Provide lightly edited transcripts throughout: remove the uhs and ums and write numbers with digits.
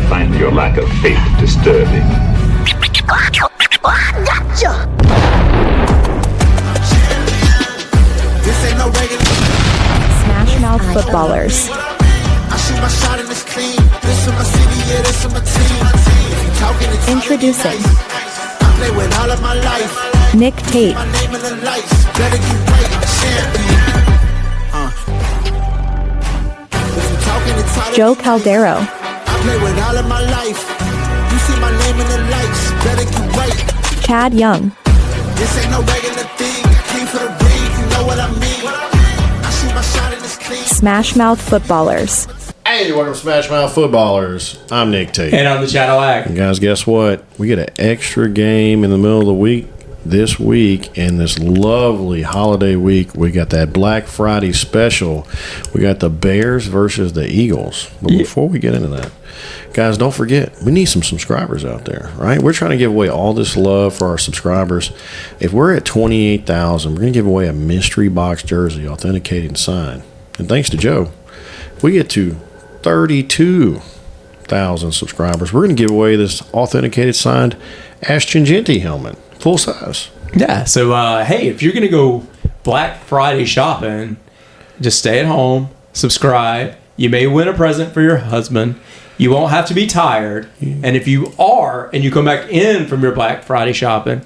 find your lack of faith disturbing. Gotcha! This ain't no regular. SmashMouth Footballerz. I shoot my shot and it's clean. This is my city, yeah, this is my team. If you talking, it's Introducing I play with all of my life. Nick Tate. My name in the lights. Better get right, champion. If you talking, it's Joe Caldero. I play with all of my life. You see my name in the lights. Better get right. Chad Young. This ain't no regular thing. I came for the ring, you know what I mean. I shoot my shot and it's clean. SmashMouth Footballerz. Hey, welcome to SmashMouth Footballerz. I'm Nick Tate. And I'm the Cadillac. And guys, guess what? We get an extra game in the middle of the week this week, and this lovely holiday week. We got that Black Friday special. We got the Bears versus the Eagles. But before we get into that, guys, don't forget, we need some subscribers out there, right? We're trying to give away all this love for our subscribers. If we're at 28,000, we're going to give away a mystery box jersey, authenticated and signed. And thanks to Joe, if we get to 32,000 subscribers, we're going to give away this authenticated signed Ashton Genty helmet, full size. Yeah, so hey, if you're going to go Black Friday shopping, just stay at home, subscribe. You may win a present for your husband. You won't have to be tired. And if you are, and you come back in from your Black Friday shopping,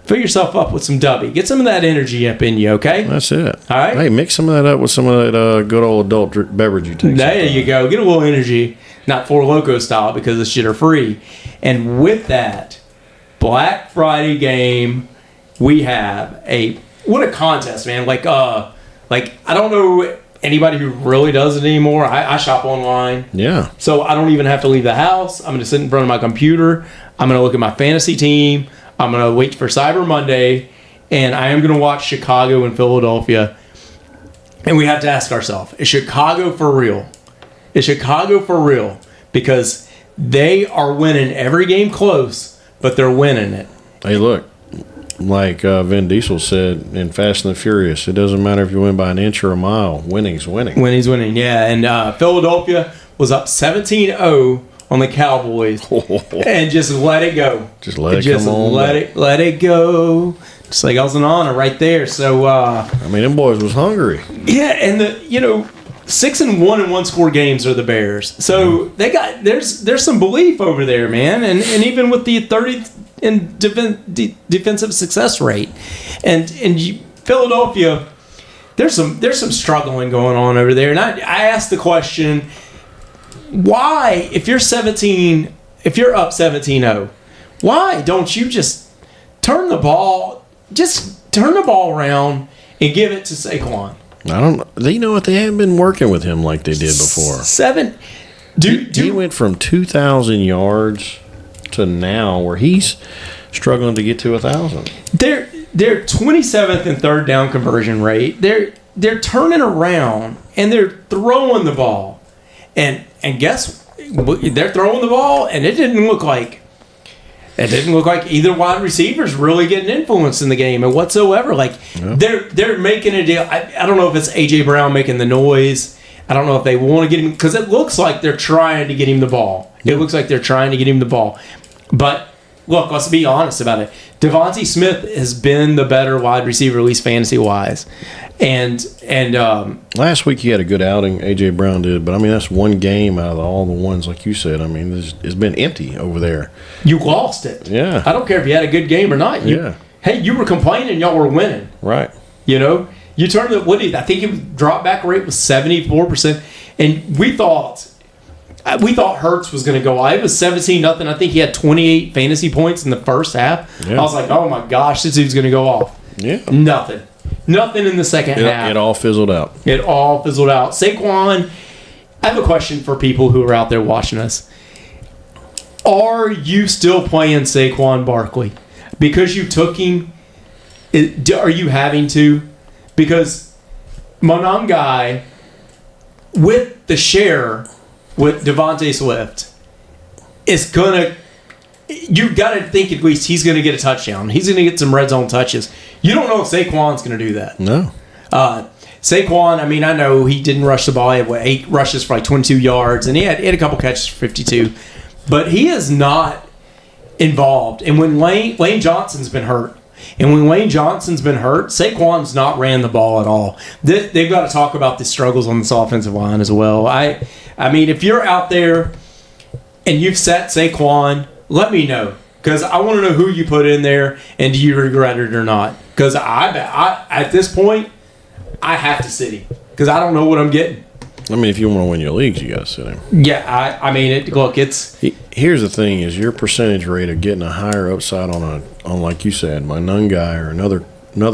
fill yourself up with some Dubby. Get some of that energy up in you, okay? That's it. All right? Hey, mix some of that up with some of that good old adult beverage you take. There you go. Get a little energy, not Four Loko style, because this shit are free. And with that Black Friday game, we have what a contest, man. Like I don't know anybody who really does it anymore. I shop online. Yeah. So I don't even have to leave the house. I'm going to sit in front of my computer. I'm going to look at my fantasy team. I'm going to wait for Cyber Monday, and I am going to watch Chicago and Philadelphia. And we have to ask ourselves, is Chicago for real? Is Chicago for real? Because they are winning every game close, but they're winning it. Hey, look, like Vin Diesel said in Fast and the Furious, it doesn't matter if you win by an inch or a mile. Winning's winning. Winning's winning, yeah. And Philadelphia was up 17-0 on the Cowboys, and just let it go. Just let it come on. Let it go. Just like I was an honor right there. So I mean, them boys was hungry. Yeah, and 6-1 and one score games are the Bears. So they got there's some belief over there, man. And even with the 30th in defensive success rate, and Philadelphia, there's some struggling going on over there. And I asked the question, why, if you're up 17-0, why don't you just turn the ball around and give it to Saquon? I don't know. You know what? They haven't been working with him like they did before. He went from 2,000 yards to now where he's struggling to get to 1,000. They're 27th in third down conversion rate. They're turning around and they're throwing the ball. And guess they're throwing the ball, and it didn't look like either wide receiver's really getting influence in the game and whatsoever. Like they're making a deal. I don't know if it's AJ Brown making the noise. I don't know if they want to get him, because it looks like they're trying to get him the ball. It looks like they're trying to get him the ball. But look, let's be honest about it. Devontae Smith has been the better wide receiver, at least fantasy wise. And last week he had a good outing. AJ Brown did, but I mean that's one game out of all the ones, like you said. I mean, it's been empty over there. You lost it. Yeah. I don't care if you had a good game or not. Hey, you were complaining, y'all were winning. Right. You turned I think his drop back rate was 74%, and we thought Hurts was going to go. It was 17-0. I think he had 28 fantasy points in the first half. Yeah. I was like, oh my gosh, this dude's going to go off. Yeah. Nothing in the second half. It all fizzled out. Saquon, I have a question for people who are out there watching us. Are you still playing Saquon Barkley? Because you took him, are you having to? Because Mononga, with the share with Devontae Swift, is going to, you've got to think at least he's going to get a touchdown. He's going to get some red zone touches. You don't know if Saquon's going to do that. No. Saquon, I mean, I know he didn't rush the ball. He had 8 rushes for like 22 yards, and he had a couple catches for 52. but he is not involved. And when Lane Johnson's been hurt, Saquon's not ran the ball at all. They've got to talk about the struggles on this offensive line as well. I mean, if you're out there and you've set Saquon, let me know. Because I want to know who you put in there and do you regret it or not. Because I at this point, I have to sit him. Because I don't know what I'm getting. I mean, if you want to win your leagues, you got to sit him. Yeah, I mean, it's... Here's the thing is your percentage rate of getting a higher upside on like you said, Mononga or another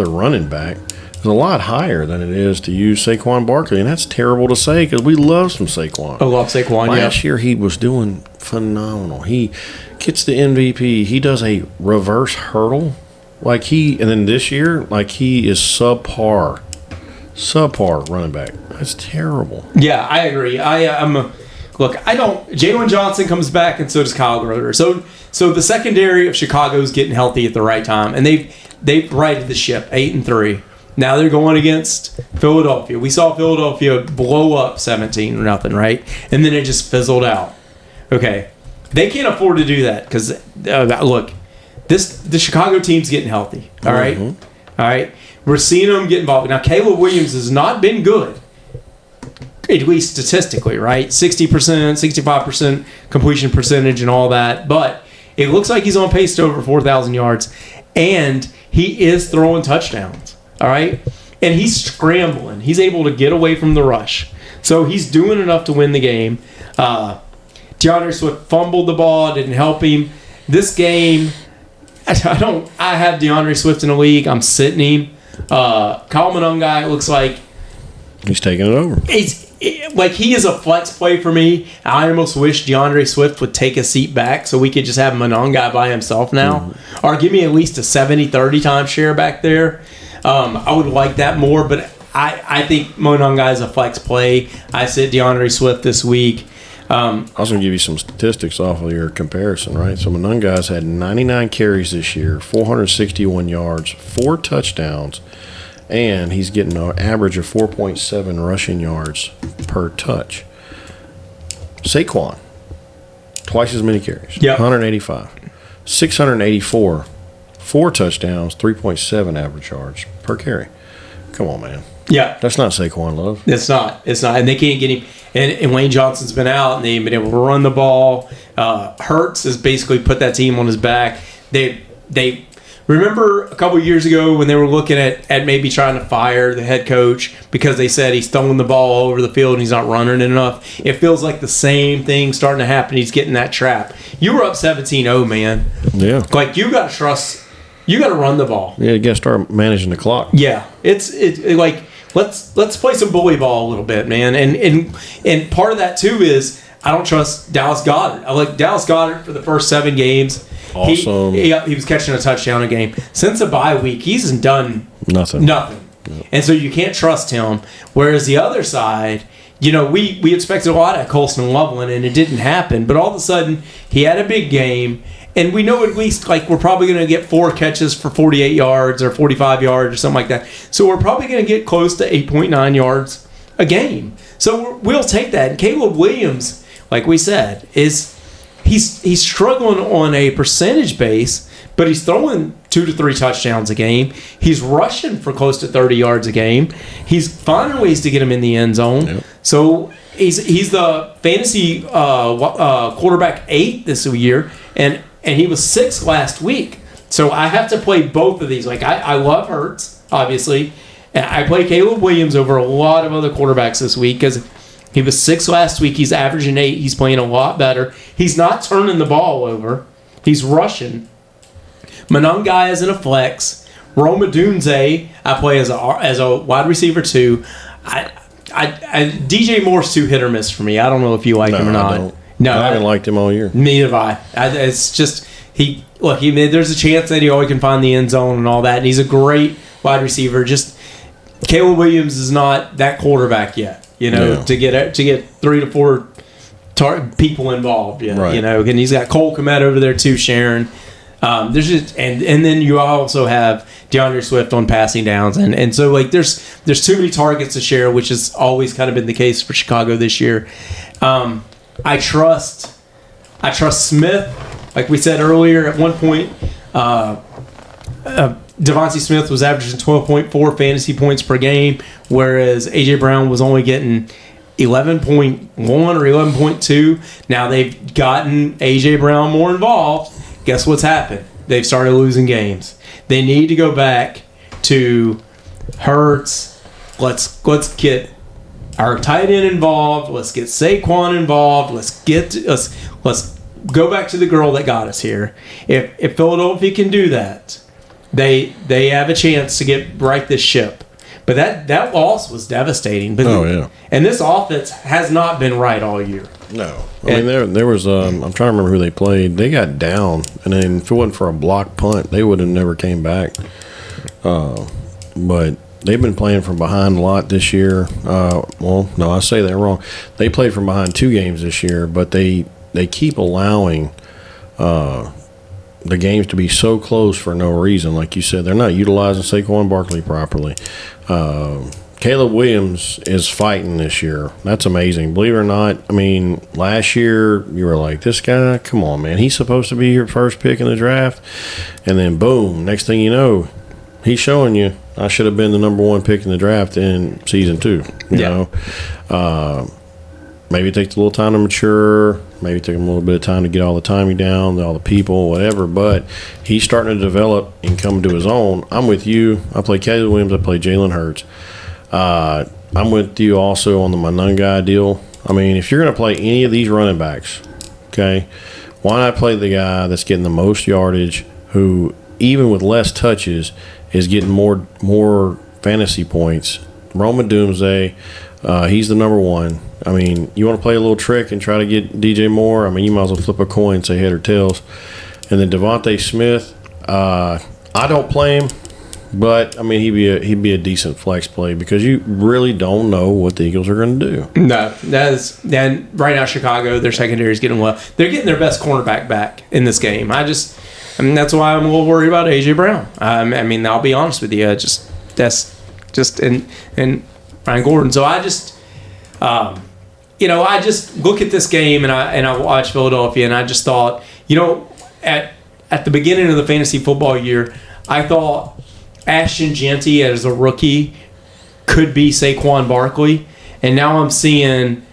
running back is a lot higher than it is to use Saquon Barkley. And that's terrible to say because we love some Saquon. I love Saquon, Last year he was doing phenomenal. He gets the MVP. He does a reverse hurdle. And then this year, he is subpar running back. That's terrible. Yeah, I agree. Jalen Johnson comes back, and so does Kyle Groder. So the secondary of Chicago is getting healthy at the right time, and they've righted the ship 8-3. Now they're going against Philadelphia. We saw Philadelphia blow up 17-0, right? And then it just fizzled out. Okay, they can't afford to do that because the Chicago team's getting healthy. All right, all right. We're seeing them get involved. Now, Caleb Williams has not been good, at least statistically, right? 60%, 65% completion percentage and all that. But it looks like he's on pace to over 4,000 yards. And he is throwing touchdowns, all right? And he's scrambling. He's able to get away from the rush. So he's doing enough to win the game. DeAndre Swift fumbled the ball, didn't help him. This game, I have DeAndre Swift in the league. I'm sitting him. Kyle Mononga, it looks like he's taking it over. He is a flex play for me. I almost wish DeAndre Swift would take a seat back so we could just have Mononga by himself now. Or give me at least a 70-30 timeshare back there. I would like that more, but I think Mononga is a flex play. I said DeAndre Swift this week. I was going to give you some statistics off of your comparison, right? So Mononga's had 99 carries this year, 461 yards, 4 touchdowns, and he's getting an average of 4.7 rushing yards per touch. Saquon, twice as many carries, 185, 684, 4 touchdowns, 3.7 average yards per carry. Come on, man. Yeah. That's not Saquon love. It's not. And they can't get him. And Lane Johnson's been out, and they've been able to run the ball. Hurts has basically put that team on his back. They remember a couple of years ago when they were looking at maybe trying to fire the head coach because they said he's throwing the ball all over the field and he's not running it enough. It feels like the same thing starting to happen. He's getting that trap. You were up 17-0, man. Yeah. You got to trust. You got to run the ball. Yeah, you got to start managing the clock. Yeah. Let's play some bully ball a little bit, man. And part of that too is I don't trust Dallas Goddard. I like Dallas Goddard for the first 7 games. Awesome. He was catching a touchdown a game. Since the bye week, he's done nothing. Nothing. Yep. And so you can't trust him. Whereas the other side, we expected a lot of Colston Loveland, and it didn't happen. But all of a sudden, he had a big game. And we know at least, we're probably going to get 4 catches for 48 yards or 45 yards or something like that. So we're probably going to get close to 8.9 yards a game. So we'll take that. And Caleb Williams, like we said, he's struggling on a percentage base, but he's throwing 2 to 3 touchdowns a game. He's rushing for close to 30 yards a game. He's finding ways to get him in the end zone. Yep. So he's the fantasy quarterback 8 this year, and he was 6th last week. So I have to play both of these. I love Hurts, obviously. And I play Caleb Williams over a lot of other quarterbacks this week because he was 6th last week. He's averaging 8. He's playing a lot better. He's not turning the ball over. He's rushing. Mononga is in a flex. Roma Dunze, I play as a wide receiver 2. DJ Moore's too hit or miss for me. I don't know if you like him or not. I don't. No, I haven't liked him all year. Neither have I. It's just there's a chance that he always can find the end zone and all that, and he's a great wide receiver. Just Caleb Williams is not that quarterback yet, to get 3 to 4 people involved. Right. And he's got Cole Kmet over there too, Sharon. There's just and then you also have DeAndre Swift on passing downs, and so there's too many targets to share, which has always kind of been the case for Chicago this year. I trust I trust Smith. Like we said earlier, at one point, Devontae Smith was averaging 12.4 fantasy points per game, whereas A.J. Brown was only getting 11.1 or 11.2. Now they've gotten A.J. Brown more involved. Guess what's happened? They've started losing games. They need to go back to Hurts. Let's get our tight end involved. Let's get Saquon involved. Let's go back to the girl that got us here. If Philadelphia can do that, they have a chance to right this ship. But that loss was devastating. But and this offense has not been right all year. No. I mean, there was, I'm trying to remember who they played. They got down, and then if it wasn't for a block punt, they would have never came back. But they've been playing from behind a lot this year. Well, no, I say that wrong. They played from behind 2 games this year, but they keep allowing the games to be so close for no reason. Like you said, they're not utilizing Saquon Barkley properly. Caleb Williams is fighting this year. That's amazing. Believe it or not, I mean, last year you were like, this guy, come on, man. He's supposed to be your first pick in the draft. And then, boom, next thing you know, he's showing you, I should have been the number 1 pick in the draft in season 2. You know? Maybe it takes a little time to mature. Maybe it took him a little bit of time to get all the timing down, all the people, whatever. But he's starting to develop and come to his own. I'm with you. I play Caleb Williams. I play Jalen Hurts. I'm with you also on the Mononga deal. I mean, if you're going to play any of these running backs, okay, why not play the guy that's getting the most yardage, who even with less touches is getting more fantasy points? Roma Dunze, he's the number 1. I mean, you want to play a little trick and try to get DJ Moore? I mean, you might as well flip a coin and say head or tails. And then Devontae Smith, I don't play him, but I mean he'd be a decent flex play because you really don't know what the Eagles are going to do. No, then right now Chicago, their secondary is getting well. They're getting their best cornerback back in this game. I mean that's why I'm a little worried about A.J. Brown. I mean, I'll be honest with you, and Ryan Gordon. So I just look at this game and I watch Philadelphia and I just thought, at the beginning of the fantasy football year, I thought Ashton Jeanty as a rookie could be Saquon Barkley, and now I'm seeing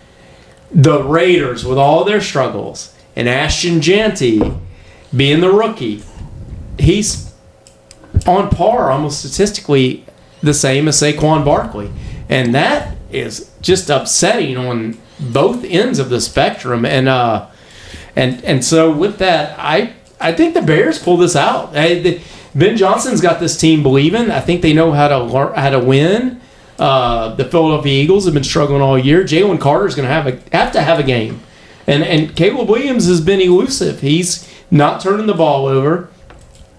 the Raiders with all their struggles and Ashton Jeanty being the rookie. He's on par almost statistically the same as Saquon Barkley, and that is just upsetting on both ends of the spectrum. And so with that, I think the Bears pull this out. Ben Johnson's got this team believing. I think they know how to win. The Philadelphia Eagles have been struggling all year. Jalen Carter's going to have to have a game, and Caleb Williams has been elusive. He's not turning the ball over.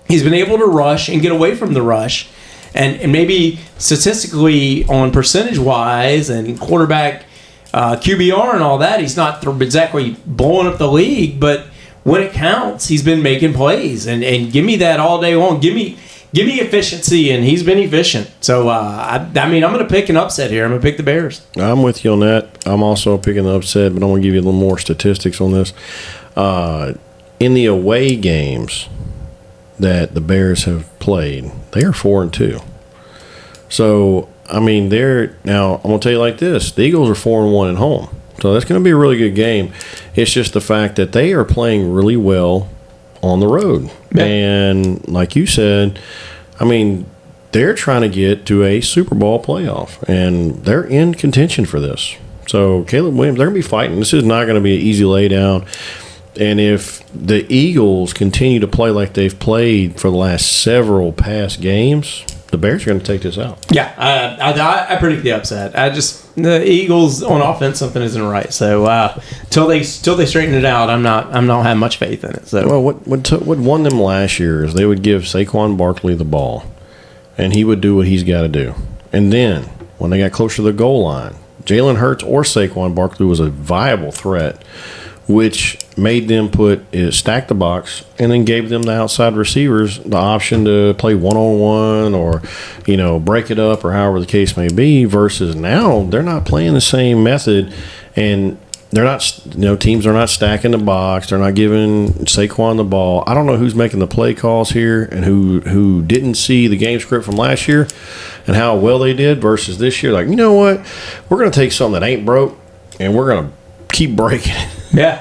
He's been able to rush and get away from the rush. And maybe statistically on percentage-wise and quarterback QBR and all that, he's not exactly blowing up the league. But when it counts, he's been making plays. And give me that all day long. Give me efficiency, and he's been efficient. So, I mean, I'm going to pick an upset here. I'm going to pick the Bears. I'm with you on that. I'm also picking the upset, but I'm going to give you a little more statistics on this. In the away games that the Bears have played, they are 4-2. So, I mean, now I'm going to tell you like this. The Eagles are 4-1 at home. So that's going to be a really good game. It's just the fact that they are playing really well on the road. Yeah. And like you said, I mean, they're trying to get to a Super Bowl playoff, and they're in contention for this. So Caleb Williams, they're going to be fighting. This is not going to be an easy laydown. And if the Eagles continue to play like they've played for the last several past games, the Bears are going to take this out. Yeah, I predict the upset. The Eagles on offense, something isn't right. So till they straighten it out, I'm not having much faith in it. So what won them last year is they would give Saquon Barkley the ball, and he would do what he's got to do. And then when they got closer to the goal line, Jalen Hurts or Saquon Barkley was a viable threat, which made them stack the box and then gave them the outside receivers the option to play one-on-one or, break it up or however the case may be, versus now they're not playing the same method. And they're not, teams are not stacking the box. They're not giving Saquon the ball. I don't know who's making the play calls here and who didn't see the game script from last year and how well they did versus this year. Like, you know what? We're going to take something that ain't broke and we're going to keep breaking it. Yeah,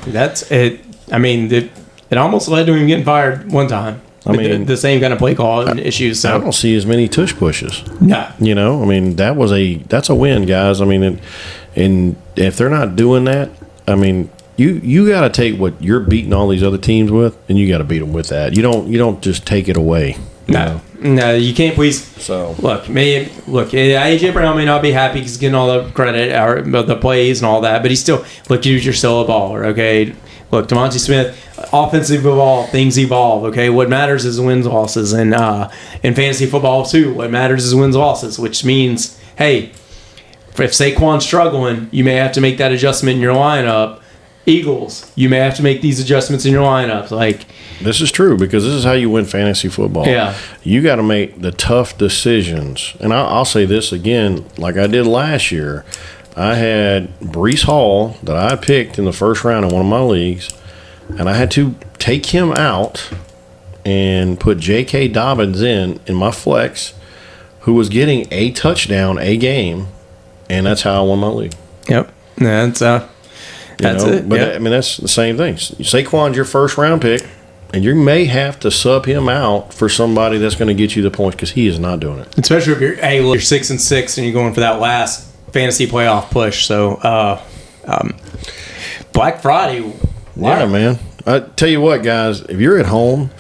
that's it. I mean, it almost led to him getting fired one time. I mean, the same kind of play call and issues. So I don't see as many tush pushes. No. I mean, that's a win, guys. I mean, and if they're not doing that, I mean, you got to take what you're beating all these other teams with, and you got to beat them with that. You don't just take it away. No, you can't. Please. So look, AJ Brown may not be happy because he's getting all the credit or the plays and all that, but he's still you're still a baller. Okay. Look, Devontae Smith, offensive evolve, things evolve, okay? What matters is wins, losses. And in fantasy football, too, what matters is wins, losses, which means, hey, if Saquon's struggling, you may have to make that adjustment in your lineup. Eagles, you may have to make these adjustments in your lineups. Like, this is true because this is how you win fantasy football. Yeah. You got to make the tough decisions. And I'll say this again, like I did last year. I had Breece Hall that I picked in the first round in one of my leagues, and I had to take him out and put J.K. Dobbins in my flex, who was getting a touchdown a game, and that's how I won my league. Yep. That's it. But I mean, that's the same thing. Saquon's your first round pick, and you may have to sub him out for somebody that's going to get you the points because he is not doing it. Especially if you're 6-6 and you're going for that last fantasy playoff push. So Black Friday. Wow. Yeah, man. I tell you what, guys, if you're at home,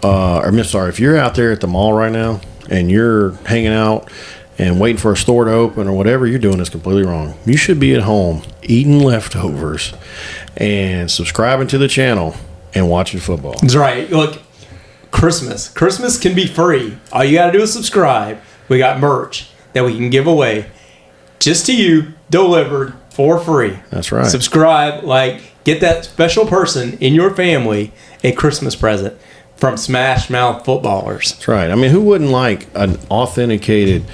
if you're out there at the mall right now and you're hanging out and waiting for a store to open or whatever you're doing is completely wrong. You should be at home eating leftovers and subscribing to the channel and watching football. That's right. Look, Christmas can be free. All you got to do is subscribe. We got merch that we can give away just to you, delivered for free. That's right. Subscribe, get that special person in your family a Christmas present from SmashMouth Footballerz. That's right. I mean, who wouldn't like an authenticated,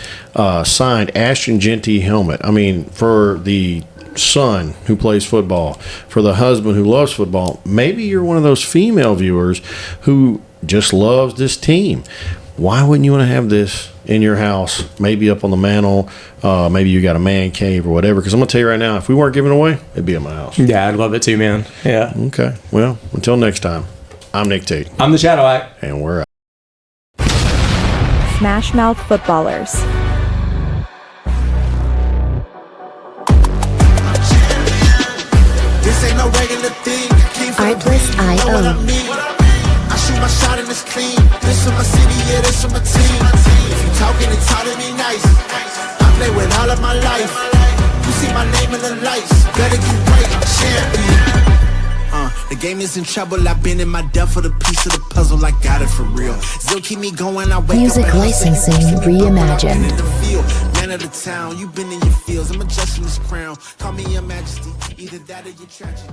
signed Ashton Genty helmet? I mean, for the son who plays football, for the husband who loves football. Maybe you're one of those female viewers who just loves this team. Why wouldn't you want to have this in your house, maybe up on the mantle, maybe you got a man cave or whatever? Because I'm going to tell you right now, if we weren't giving away, it'd be in my house. Yeah, I'd love it too, man. Yeah. Okay. Well, until next time, I'm Nick Tate. I'm the Shadow Act. And we're out. SmashMouth Footballerz. This ain't no regular thing. Artlist.io. I shoot my shot and it's clean. This from my city, yeah, this from my team. If you talking and talk to me nice, I play with all of my life. You see my name in the lights, better get right, I'm champion. The game is in trouble, I've been in my depth for the piece of the puzzle, I got it for real. Still keep me going, I wake Music up licensing reimagined. in the field, man of the town, you been in your fields, I'm adjusting this crown. Call me your majesty, either that or your tragedy.